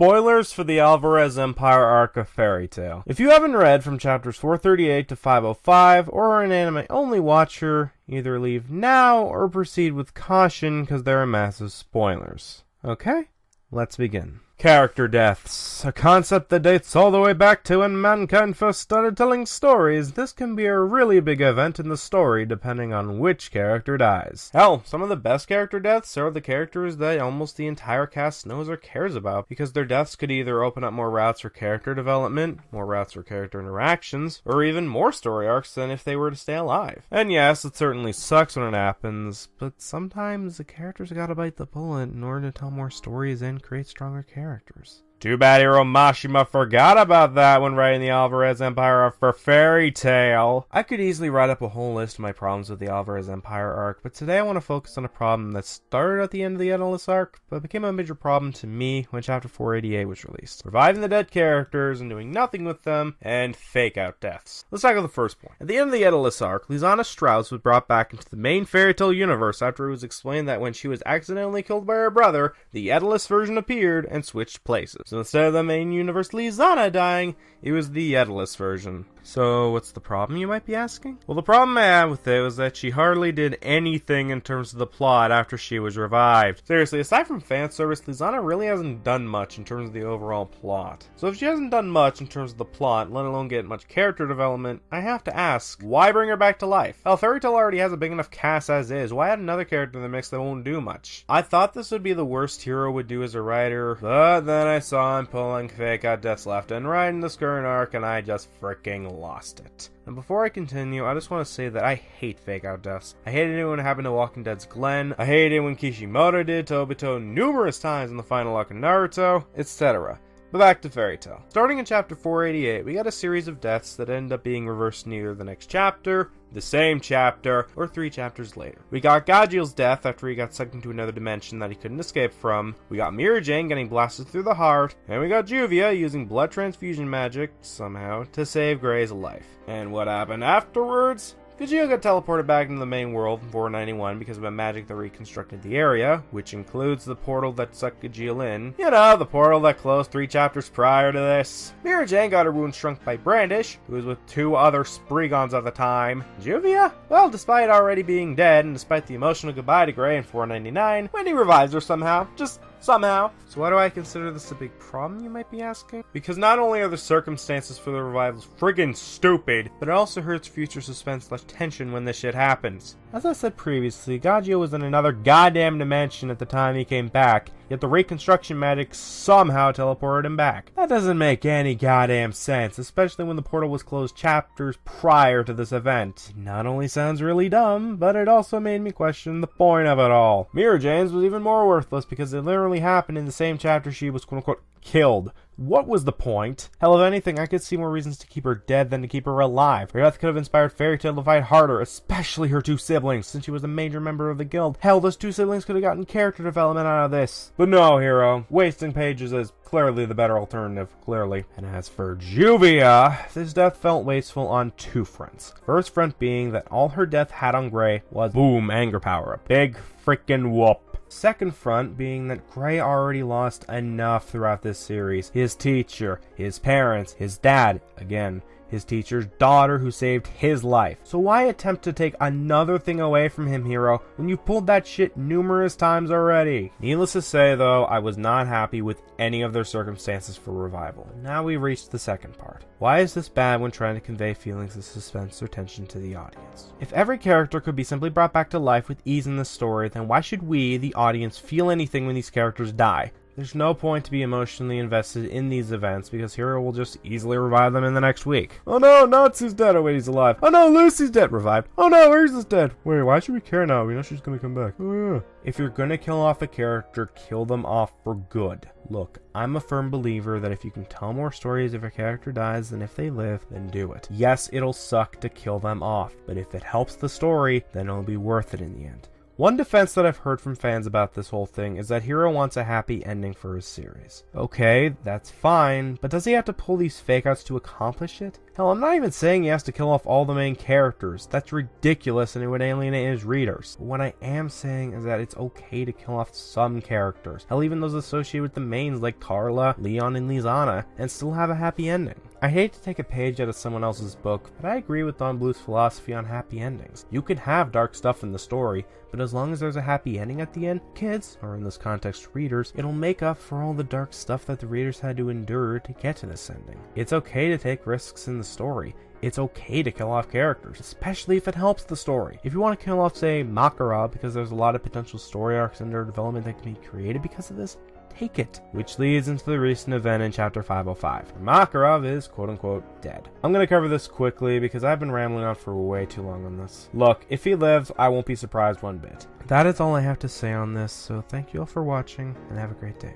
Spoilers for the Alvarez Empire arc of Fairy Tail. If you haven't read from chapters 438 to 505, or are an anime-only watcher, either leave now or proceed with caution because there are massive spoilers. Okay? Let's begin. Character deaths. A concept that dates all the way back to when mankind first started telling stories. This can be a really big event in the story depending on which character dies. Hell, some of the best character deaths are the characters that almost the entire cast knows or cares about, because their deaths could either open up more routes for character development, more routes for character interactions, or even more story arcs than if they were to stay alive. And yes, it certainly sucks when it happens, but sometimes the characters gotta bite the bullet in order to tell more stories and create stronger characters. Too bad Hiro Mashima forgot about that when writing the Alvarez Empire arc for Fairy Tail. I could easily write up a whole list of my problems with the Alvarez Empire arc, but today I want to focus on a problem that started at the end of the Endless arc, but became a major problem to me when chapter 488 was released. Reviving the dead characters and doing nothing with them, and fake out deaths. Let's tackle the first point. At the end of the Endless arc, Lizana Strauss was brought back into the main Fairy Tail universe after it was explained that when she was accidentally killed by her brother, the Endless version appeared and switched places. So instead of the main universe Lizana dying, it was the Endless version. So what's the problem, you might be asking? Well, the problem I had with it was that she hardly did anything in terms of the plot after she was revived. Seriously, aside from fan service, Lizana really hasn't done much in terms of the overall plot. So if she hasn't done much in terms of the plot, let alone get much character development, I have to ask, why bring her back to life? Hell, Fairy Tail already has a big enough cast as is. Why add another character in the mix that won't do much? I thought this would be the worst Hiro would do as a writer, but then I saw him pulling fake out deaths left and right in this current arc, and I just freaking lost it. And before I continue, I just want to say that I hate fake out deaths. I hated it when it happened to Walking Dead's Glenn. I hated it when Kishimoto did to Obito numerous times in the final arc of Naruto, etc. But back to Fairy Tail. Starting in chapter 488, we got a series of deaths that end up being reversed in either the next chapter, the same chapter, or 3 chapters later. We got Gajiel's death after he got sucked into another dimension that he couldn't escape from. We got Mira Jane getting blasted through the heart. And we got Juvia using blood transfusion magic, somehow, to save Gray's life. And what happened afterwards? Gajiel got teleported back into the main world in 491 because of a magic that reconstructed the area, which includes the portal that sucked Gajiel in. You know, the portal that closed 3 chapters prior to this. Mira Jane got her wound shrunk by Brandish, who was with 2 other Spriggans at the time. Juvia? Well, despite already being dead, and despite the emotional goodbye to Gray in 499, Wendy revives her somehow. Just somehow. So why do I consider this a big problem, you might be asking? Because not only are the circumstances for the revivals friggin' stupid, but it also hurts future suspense/tension when this shit happens. As I said previously, Gajiel was in another goddamn dimension at the time he came back, yet the reconstruction magic somehow teleported him back. That doesn't make any goddamn sense, especially when the portal was closed chapters prior to this event. It not only sounds really dumb, but it also made me question the point of it all. Mira Jane's was even more worthless because it literally happened in the same chapter she was quote-unquote killed. What was the point? Hell, if anything, I could see more reasons to keep her dead than to keep her alive. Her death could have inspired Fairy Tail to fight harder, especially her 2 siblings, since she was a major member of the guild. Hell, those 2 siblings could have gotten character development out of this. But no, Hiro. Wasting pages is clearly the better alternative, clearly. And as for Juvia, this death felt wasteful on 2 fronts. First front being that all her death had on Gray was boom, anger power. A big freaking whoop. Second front being that Gray already lost enough throughout this series. His teacher, his parents, his dad, again, his teacher's daughter who saved his life. So why attempt to take another thing away from him, Hiro, when you've pulled that shit numerous times already? Needless to say, though, I was not happy with any of their circumstances for revival. Now we reached the second part. Why is this bad when trying to convey feelings of suspense or tension to the audience? If every character could be simply brought back to life with ease in this story, then why should we, the audience, feel anything when these characters die? There's no point to be emotionally invested in these events because Hiro will just easily revive them in the next week. Oh no, Natsu's dead. Oh wait, he's alive. Oh no, Lucy's dead. Revived. Oh no, Ursa's dead. Wait, why should we care now? We know she's gonna come back. Oh yeah. If you're gonna kill off a character, kill them off for good. Look, I'm a firm believer that if you can tell more stories if a character dies than if they live, then do it. Yes, it'll suck to kill them off, but if it helps the story, then it'll be worth it in the end. One defense that I've heard from fans about this whole thing is that Hiro wants a happy ending for his series. Okay, that's fine, but does he have to pull these fake outs to accomplish it? Hell, I'm not even saying he has to kill off all the main characters. That's ridiculous and it would alienate his readers. But what I am saying is that it's okay to kill off some characters. Hell, even those associated with the mains like Carla, Leon, and Lizana, and still have a happy ending. I hate to take a page out of someone else's book, but I agree with Don Bluth's philosophy on happy endings. You can have dark stuff in the story, but as long as there's a happy ending at the end, kids, or in this context readers, it'll make up for all the dark stuff that the readers had to endure to get to this ending. It's okay to take risks in the story. It's okay to kill off characters, especially if it helps the story. If you want to kill off, say, Makara, because there's a lot of potential story arcs in their development that can be created because of this, take it. Which leads into the recent event in chapter 505, where Makarov is quote-unquote dead. I'm going to cover this quickly because I've been rambling on for way too long on this. Look, if he lives, I won't be surprised one bit. That is all I have to say on this, so thank you all for watching, and have a great day.